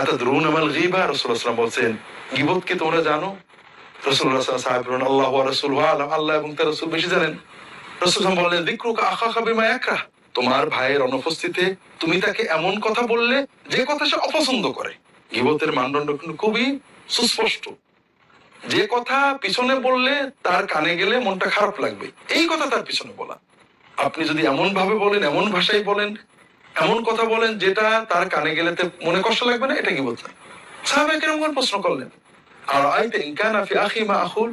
আতাদরুনা মাল গীবা, রাসূলুল্লাহ সাল্লাল্লাহু আলাইহি ওয়াসাল্লাম বলছেন গীবত কি তোমরা জানো? রাসূলুল্লাহ সাল্লাল্লাহু আলাইহি ওয়াসাল্লাম আল্লাহ ওয়া রাসূলুহু আ'লাম, আল্লাহ এবং তার রাসূল বেশি জানেন। রাসূল বললেন যিকরুকা আখাকা বিমা ইয়াকরাহ, তোমার ভাইয়ের অনুপস্থিতিতে তুমি তাকে এমন কথা বললে যে কথা সে অপছন্দ করে। গীবতের মানদণ্ড কিন্তু খুবই সুস্পষ্ট। যে কথা পিছনে বললে তার কানে গেলে মনটা খারাপ লাগবে, এই কথা তার পিছনে বলা। আপনি যদি এমন ভাবে বলেন, এমন ভাষায় বলেন, এমন কথা বলেন যেটা তার কানে গেলে মনে কষ্ট লাগবে না, এটা গীবত না। সাহাবায়ে কেরামগণ প্রশ্ন করলেন, আর আইতা ইন কানা ফি আখি মা আকুল,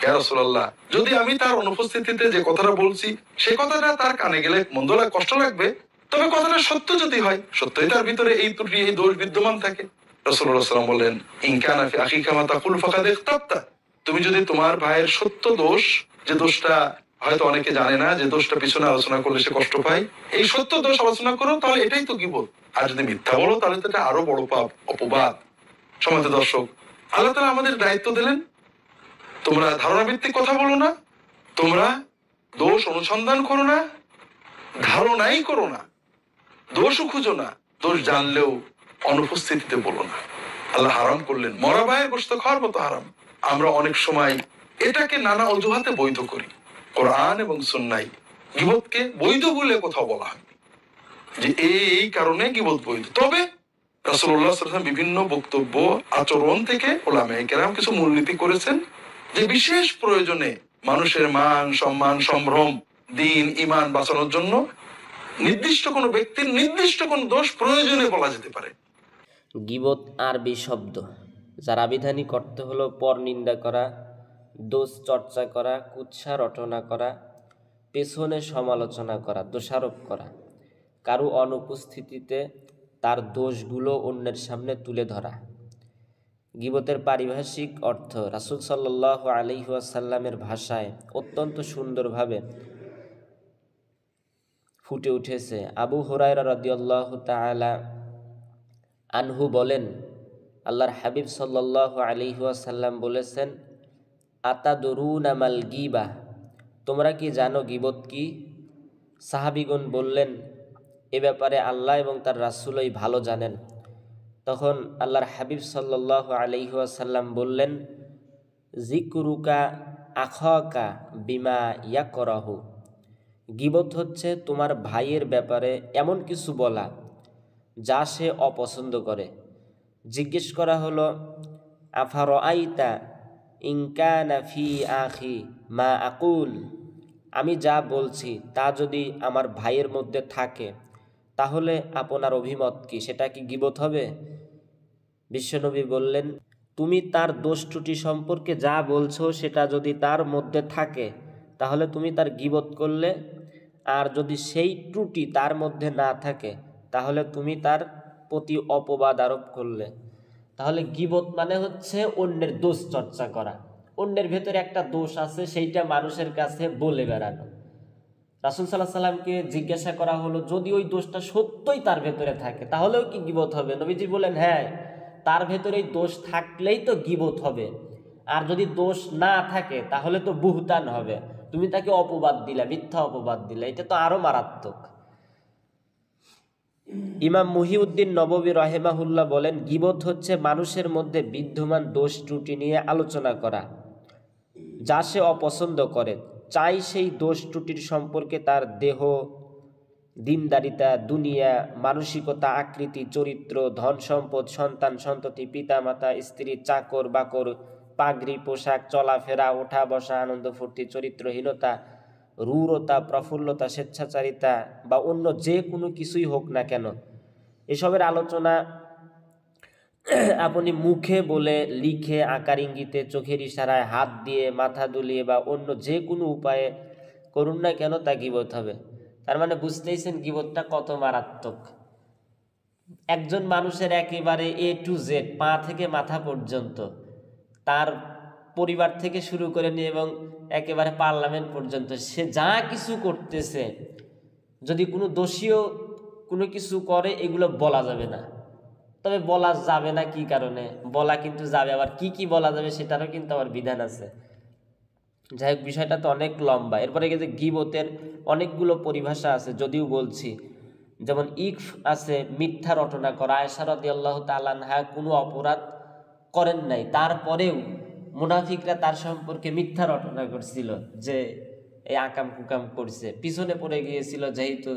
ইয়া রাসূলুল্লাহ, যদি আমি তার অনুপস্থিতিতে যে কথাটা বলছি সেই কথাটা তার কানে গেলে মন্দ লাগে, কষ্ট লাগবে, তবে কথাটা সত্য যদি হয়, সত্যই তার ভিতরে এই ত্রুটি, এই দোষ বিদ্যমান থাকে। রাসূলুল্লাহ সাল্লাল্লাহু আলাইহি ওয়াসাল্লাম বলেন, ইন কানা ফি আখিকা মা তাকুল ফাকাদ ইখতাবতা, তুমি যদি তোমার ভাইয়ের সত্য দোষ, যে দোষটা হয়তো অনেকে জানে না, যে দোষটা পিছনে আলোচনা করলে সে কষ্ট পায়, এই সত্য দোষ আলোচনা করো, তাহলে এটাই তো গীবত। আর যদি মিথ্যা বলো তাহলে তো এটা আরো বড় পাপ, অপবাদ। সম্মানিত দর্শক, আল্লাহ তাআলা আমাদের দায়িত্ব দিলেন, তোমরা ধারণা ভিত্তিক কথা বলো না, তোমরা দোষ অনুসন্ধান করো না, ধারণাই করো না, দোষও খুঁজো না, দোষ জানলেও অনুপস্থিতিতে বলো না। আল্লাহ হারাম করলেন, মরা ভাইয়ের গোশত খাওয়ার মতো হারাম। আমরা অনেক সময় এটাকে নানা অজুহাতে বৈধ করি। কোরআন এবং সুন্নাহয় গীবতকে বৈধ বলে কোথাও বলা হয় যে এই কারণে গীবত বৈধ। তবে রাসূলুল্লাহ সাল্লাল্লাহু আলাইহি ওয়াসাল্লাম বিভিন্ন বক্তব্য, আচরণ থেকে উলামায়ে কেরাম কিছু মূলনীতি করেছেন, যে বিশেষ প্রয়োজনে মানুষের মান, সম্মান, সম্ভ্রম, দ্বীন, ঈমান বাঁচানোর জন্য নির্দিষ্ট কোনো ব্যক্তির নির্দিষ্ট কোনো দোষ প্রয়োজনে বলা যেতে পারে। গীবত আরবি শব্দ, যার আবিধানিক অর্থ হলো পর নিন্দা করা, দোষ চর্চা করা, কুৎসা রটনা করা, পেছনে সমালোচনা করা, দোষারোপ করা, কারো অনুপস্থিতিতে তার দোষগুলো অন্যের সামনে তুলে ধরা। গীবতের পারিভাষিক অর্থ রাসূল সাল্লাল্লাহু আলাইহি ওয়াসাল্লামের ভাষায় অত্যন্ত সুন্দরভাবে ফুটে উঠেছে। আবু হুরায়রা রাদিয়াল্লাহু তাআলা আনহু বলেন, আল্লাহর হাবিব সাল্লাল্লাহু আলাইহি ওয়াসাল্লাম বলেছেন, আতাদরুনা মাল গীবা, তোমরা কি জানো গীবত কি? সাহাবীগণ বললেন, এ ব্যাপারে আল্লাহ এবং তার রাসূলই ভালো জানেন। তখন আল্লাহর হাবিব সাল্লাল্লাহু আলাইহি ওয়াসাল্লাম বললেন, যিকরুকা আখাকা বিমা ইয়াকরাহু, গীবত হচ্ছে তোমার ভাইয়ের ব্যাপারে এমন কিছু বলা যা সে অপছন্দ করে। জিজ্ঞেস করা হলো, আফারাআইতা ইন কানা ফি আখি মা আকুল, আমি যা বলছি তা যদি আমার ভাইয়ের মধ্যে থাকে তাহলে আপনার অভিমত কি, সেটা কি গীবত হবে? বিশ্বনবী বললেন, তুমি তার দোষ ত্রুটি সম্পর্কে যা বলছো সেটা যদি তার মধ্যে থাকে তাহলে তুমি তার গীবত করলে, আর যদি সেই ত্রুটি তার মধ্যে না থাকে তাহলে তুমি তার প্রতি অপবাদ আরোপ করলে। তাহলে গীবত মানে হচ্ছে অন্যের দোষ চর্চা করা, অন্যের ভেতরে একটা দোষ আছে সেইটা মানুষের কাছে বলে বেড়ানো। রাসূল সাল্লাল্লাহু আলাইহি সাল্লামকে জিজ্ঞাসা করা হলো, যদি ওই দোষটা সত্যই তার ভেতরে থাকে তাহলেও কি গীবত হবে? নবীজি বলেন, হ্যাঁ, তার ভেতরে দোষ থাকলেই তো গীবত হবে, আর যদি দোষ না থাকে তাহলে তো বুহতান হবে, তুমি তাকে অপবাদ দিলা, মিথ্যা অপবাদ দিলা, এটা তো আরো মারাত্মক। ইমাম মুহিউদ্দিন নববী রাহিমাহুল্লাহ বলেন, গীবত হচ্ছে মানুষের মধ্যে বিদ্যমান দোষ ত্রুটি নিয়ে আলোচনা করা যা সে অপছন্দ করে, চাই সেই দোষ ত্রুটির সম্পর্কে তার দেহ, দিনদারিতা, দুনিয়া, মানসিকতা, আকৃতি, চরিত্র, ধন সম্পদ, সন্তান সন্ততি, পিতামাতা, স্ত্রী, চাকর বাকর, পাগড়ি, পোশাক, চলাফেরা, ওঠা বসা, আনন্দ ফুর্তি, চরিত্রহীনতা, রূঢ়তা, প্রফুল্লতা, স্বেচ্ছাচারিতা বা অন্য যে কোনো কিছুই হোক না কেন, এসবের আলোচনা আপনি মুখে বলে, লিখে, আকার ইঙ্গিতে, চোখের ইশারায়, হাত দিয়ে, মাথা দুলিয়ে বা অন্য যে কোনো উপায়ে করুন না কেন, তা গীবত হবে। তার মানে বুঝতেইছেন গীবতটা কত মারাত্মক। একজন মানুষের একেবারে এ টু জেড, পা থেকে মাথা পর্যন্ত, তার পরিবার থেকে শুরু করে নিয়ে এবং একেবারে পার্লামেন্ট পর্যন্ত সে যা কিছু করতেছে, যদি কোনো দোষীও কোনো কিছু করে এগুলো বলা যাবে না। তবে বলা যাবে না কি কারণে, বলা কিন্তু যাবে, আবার কি কি বলা যাবে সেটারও কিন্তু আবার বিধান আছে। যাই হোক, বিষয়টা তো অনেক লম্বা। এরপরে গিয়ে গীবতের অনেকগুলো পরিভাষা আছে, যদিও বলছি যেমন ইকফ আছে মিথ্যা রটনা করা। আয়েশা রাদিয়াল্লাহু তাআলা আনহা কোনো অপরাধ করেন নাই, তারপরেও মুনাফিকরা তার সম্পর্কে মিথ্যা রটনা করছিল যে এই আকাম কুকাম করছে, পিছনে পড়ে গিয়েছিল যেহেতু।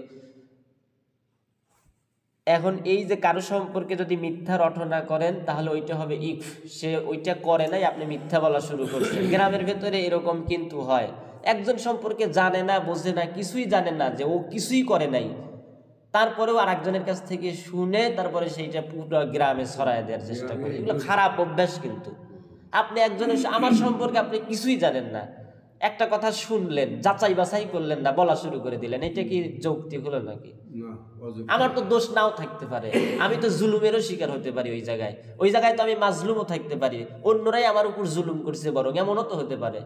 এখন এই যে কারো সম্পর্কে যদি মিথ্যা রটনা করেন তাহলে ওইটা হবে ইকফ, সে ওইটা করে নাই, আপনি মিথ্যা বলা শুরু করছেন। গ্রামের ভেতরে এরকম কিন্তু হয়, একজন সম্পর্কে জানে না, বোঝে না, কিছুই জানে না যে ও কিছুই করে নাই, তারপরেও আর একজনের কাছ থেকে শুনে তারপরে সেইটা পুরো গ্রামে ছড়ায় দেওয়ার চেষ্টা করে। এগুলো খারাপ অভ্যাস। কিন্তু আপনি একজনের আমার সম্পর্কে আপনি কিছুই জানেন না, একটা কথা শুনলেন, যাচাই বাছাই করলেন না, বলা শুরু করে দিলেন, এটা কি যৌক্তিক হলো নাকি? আমার তো দোষ নাও থাকতে পারে, আমি তো জুলুমেরও শিকার হতে পারি ওই জায়গায় তো আমি মাজলুমও থাকতে পারি, অন্যরাই আমার উপর জুলুম করছে, বরং এমনও তো হতে পারে।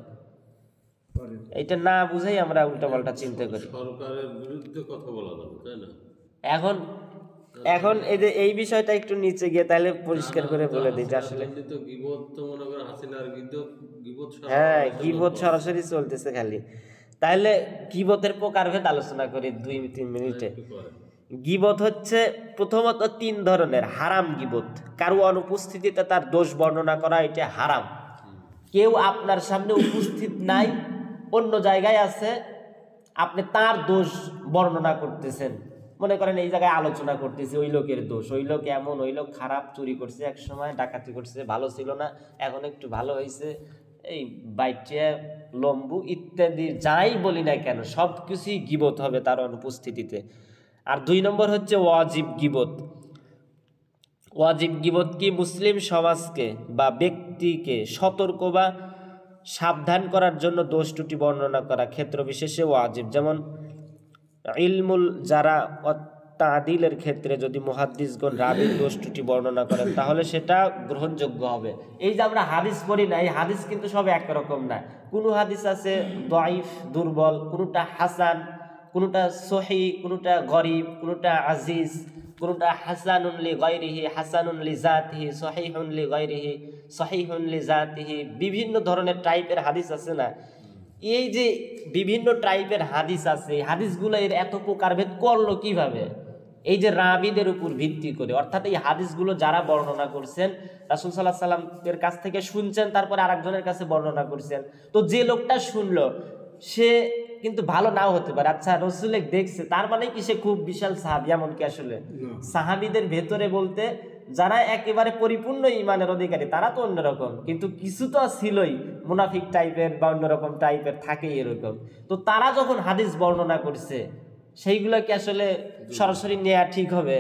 এটা না বুঝেই আমরা উল্টাপাল্টা চিন্তা করি। সরকারের বিরুদ্ধে কথা বলা যাবে, তাই না? এখন এখন এই যে এই বিষয়টা একটু নিচে গিয়ে তাহলে পরিষ্কার করে বলে দিই যে আসলে তো গীবত তো মনে করেন হাসিনার গীবত হ্যাঁ গীবত সরাসরি চলতেছে খালি। তাহলে গীবতের প্রকারভেদ আলোচনা করি 2-3 মিনিটে। গীবত হচ্ছে প্রথমত 3 ধরনের। হারাম গীবত, কারো অনুপস্থিতিতে তার দোষ বর্ণনা করা, এটা হারাম। কেউ আপনার সামনে উপস্থিত নাই, অন্য জায়গায় আছে, আপনি তার দোষ বর্ণনা করতেছেন। মনে করেন এই জায়গায় আলোচনা করতেছি ওই লোকের দোষ, ওই লোক এমন, ওই লোক খারাপ, চুরি করছে এক সময়, ডাকাতি করছে, ভালো ছিল না, এখন একটু ভালো হয়েছে, এই বাইটে লম্বু ইত্যাদি যাই বলি না কেন সব কিছুই গীবত হবে তার অনুপস্থিতিতে। আর 2 নম্বর হচ্ছে ওয়াজিব গীবত। ওয়াজিব গীবত কি? মুসলিম সমাজকে বা ব্যক্তিকে সতর্ক বা সাবধান করার জন্য দোষ ত্রুটি বর্ণনা করা, ক্ষেত্র বিশেষে ওয়াজিব। যেমন ইলমুল যারা তাদিলের ক্ষেত্রে যদি মুহাদ্দিসগণ রাবীর দোষ ত্রুটি বর্ণনা করেন তাহলে সেটা গ্রহণযোগ্য হবে। এই যে আমরা হাদিস পড়ি না, এই হাদিস কিন্তু সব একরকম না। কোনো হাদিস আছে দাঈফ, দুর্বল, কোনোটা হাসান, কোনোটা সহি, কোনোটা গরিব, কোনোটা আজিজ, কোনোটা হাসানুন লি গায়রিহি, হাসানুন লি জাতিহি, সহিহুন লি গায়রিহি, সহিহুন লি জাতিহি। বিভিন্ন ধরনের টাইপের হাদিস আছে না? এই যে বিভিন্ন টাইপের হাদিস আছে, এই হাদিসগুলো এর এত প্রকারভেদ করলো কিভাবে? এই যে রাবীদের উপর ভিত্তি করে, অর্থাৎ এই হাদিসগুলো যারা বর্ণনা করছেন রাসূল সাল্লাল্লাহু আলাইহি ওয়াসাল্লামের কাছ থেকে শুনছেন, তারপরে আরেকজনের কাছে বর্ণনা করছেন। তো যে লোকটা শুনলো সে কিন্তু ভালো নাও হতে পারে। আচ্ছা, রসুল দেখছে তার মানে কি সে খুব বিশাল সাহাবী? এমন কি আসলে? সাহাবীদের ভেতরে বলতে যারা একেবারে পরিপূর্ণ ইমানের অধিকারী তারা তো অন্যরকম, কিন্তু কিছু তো ছিলই মুনাফিক টাইপের বা অন্যরকম টাইপের থাকেই এরকম। তো তারা যখন হাদিস বর্ণনা করছে সেইগুলো কি আসলে সরাসরি নেওয়া ঠিক হবে?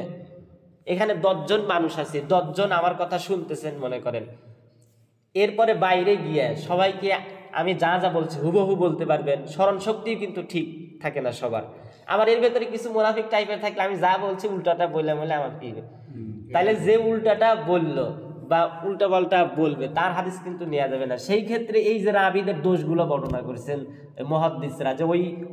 এখানে 10 জন মানুষ আছে, 10 জন আমার কথা শুনতেছেন মনে করেন, এরপরে বাইরে গিয়ে সবাইকে আমি যা যা বলছি হুবহু বলতে পারবেন, স্মরণ শক্তিও কিন্তু ঠিক থাকে না সবার। আবার এর ভেতরে কিছু মুনাফিক টাইপের থাকলে আমি যা বলছি উল্টাটা বললে আমার কি, তাইলে যে উল্টাটা বললো বা উল্টা পাল্টা বলবে তার হাদিস কিন্তু নেওয়া যাবে না। সেই ক্ষেত্রে এই যে রাবীদের দোষগুলো বর্ণনা করেছেন মুহাদ্দিসরা, যে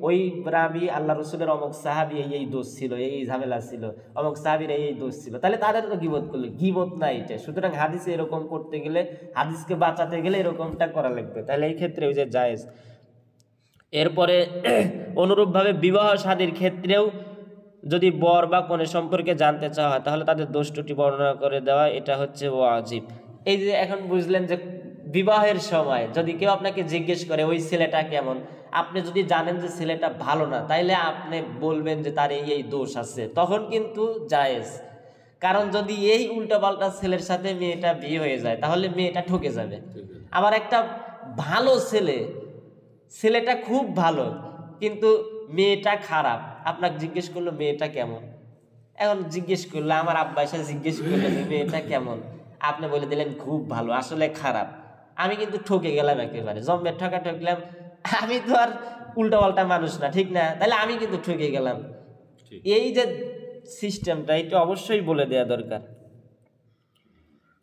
ওই রাবী আল্লাহ রসুলের অমুক সাহাবী এই দোষ ছিল, এই ঝামেলা ছিল, অমুক সাহাবীর এই দোষ ছিল, তাহলে তাদের তো গীবত করলো, গীবত না এটা। সুতরাং হাদিসে এরকম করতে গেলে, হাদিসকে বাঁচাতে গেলে এরকমটা করা লাগবে, তাহলে এই ক্ষেত্রে ওই যে জায়েজ। এরপরে অনুরূপভাবে বিবাহ শাদীর ক্ষেত্রেও যদি বর বা কনে সম্পর্কে জানতে চাওয়া হয় তাহলে তাদের দোষ ত্রুটি বর্ণনা করে দেওয়া, এটা হচ্ছে ওয়াজিব। এই যে এখন বুঝলেন যে বিবাহের সময় যদি কেউ আপনাকে জিজ্ঞেস করে ওই ছেলেটা কেমন, আপনি যদি জানেন যে ছেলেটা ভালো না, তাইলে আপনি বলবেন যে তার এই দোষ আছে, তখন কিন্তু জায়েজ। কারণ যদি এই উল্টাপাল্টা ছেলের সাথে মেয়েটা বিয়ে হয়ে যায় তাহলে মেয়েটা ঠকে যাবে। আবার একটা ভালো ছেলেটা খুব ভালো কিন্তু মেয়েটা খারাপ, আপনাকে জিজ্ঞেস করলো মেয়েটা কেমন, এখন জিজ্ঞেস করলো আমার আব্বা এসে জিজ্ঞেস করলো যে মেয়েটা কেমন, আপনি বলে দিলেন খুব ভালো, আসলে খারাপ, আমি কিন্তু ঠকে গেলাম, একেবারে জম্মের ঠকা ঠকলাম। আমি তো আর উল্টা পাল্টা মানুষ না, ঠিক না? তাহলে আমি কিন্তু ঠকে গেলাম। এই যে সিস্টেমটা এটা অবশ্যই বলে দেওয়া দরকার।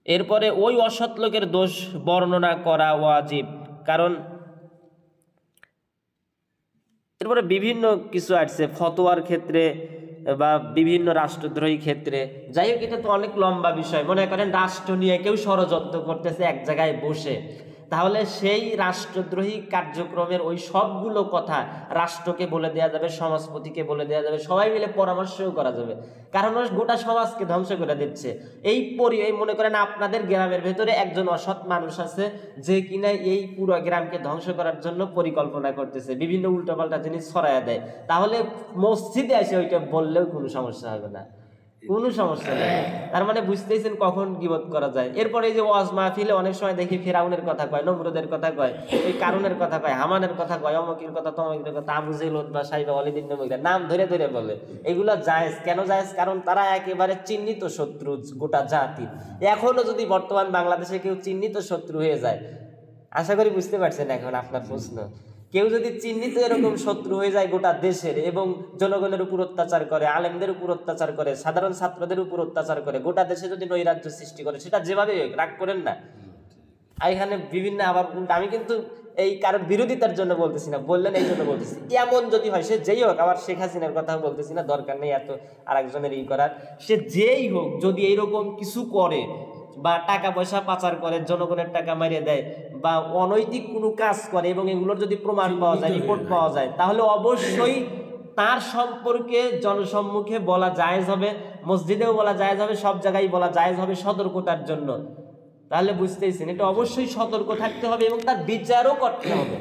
এরপরে ওই অসৎ লোকের দোষ বর্ণনা করা ওয়াজিব, কারণ এরপরে বিভিন্ন কিছু আসছে ফতোয়ার ক্ষেত্রে বা বিভিন্ন রাষ্ট্রদ্রোহী ক্ষেত্রে। যাই হোক, এটা তো অনেক লম্বা বিষয়। মনে করেন রাষ্ট্র নিয়ে কেউ ষড়যন্ত্র করতেছে এক জায়গায় বসে, তাহলে সেই রাষ্ট্রদ্রোহী কার্যক্রমের ওই সবগুলো কথা রাষ্ট্রকে বলে দেওয়া যাবে, সমাজপতিকে বলে দেওয়া যাবে, সবাই মিলে পরামর্শও করা যাবে। কারণ ও গোটা সমাজকে ধ্বংস করে দিচ্ছে। এই মনে করেন আপনাদের গ্রামের ভেতরে একজন অসৎ মানুষ আছে যে কিনা এই পুরো গ্রামকে ধ্বংস করার জন্য পরিকল্পনা করতেছে, বিভিন্ন উল্টোপাল্টা জিনিস ছড়াইয়া দেয়, তাহলে মসজিদে এসে ওইটা বললেও কোনো সমস্যা হবে না, কোনো সমস্যা নেই। তার মানে বুঝতেছেন কখন গীবত করা যায়। এরপরে এই যে ওয়াজ মাহফিলে অনেক সময় দেখি ফেরাউনের কথা কয়, নমরুদের কথা কয়, এই কারুনের কথা কয়, হামানের কথা কয়, অমুকের কথা, তমুকের কথা, আবু জেহেল, উতবা, সাইবা, ওয়ালিদ ইবনে মুগীরা, নাম ধরে ধরে বলে। এগুলো জায়েজ। কেন জায়েজ? কারণ তারা একেবারে চিহ্নিত শত্রু গোটা জাতি। এখনো যদি বর্তমান বাংলাদেশে কেউ চিহ্নিত শত্রু হয়ে যায়, আশা করি বুঝতে পারছেন এখন আপনার প্রশ্ন, কেউ যদি চিহ্নিত এরকম শত্রু হয়ে যায় গোটা দেশের এবং জনগণের উপর অত্যাচার করে, আলেমদের উপর অত্যাচার করে, সাধারণ ছাত্রদের উপর অত্যাচার করে, গোটা দেশে যদি নৈরাজ্য সৃষ্টি করে, সেটা যেভাবে রাগ করেন না। এখানে বিভিন্ন আবার আমি কিন্তু এই কারোর বিরোধিতার জন্য বলতেছি না, বললেন এই জন্য বলতেছি, এমন যদি হয় সে যেই হোক, আবার শেখ হাসিনার কথাও বলতেছি না, দরকার নেই এত আরেকজনের ই করার, সে যেই হোক যদি এইরকম কিছু করে বা টাকা পয়সা পাচার করে, জনগণের টাকা মারিয়ে দেয় বা অনৈতিক কোনো কাজ করে এবং এগুলোর যদি প্রমাণ পাওয়া যায়, রিপোর্ট পাওয়া যায়, তাহলে অবশ্যই তার সম্পর্কে জনসম্মুখে বলা জায়েজ হবে, মসজিদেও বলা জায়েজ হবে, সব জায়গায় বলা জায়েজ হবে সতর্কতার জন্য। তাহলে বুঝতেইছেন এটা অবশ্যই সতর্ক থাকতে হবে এবং তার বিচারও করতে হবে।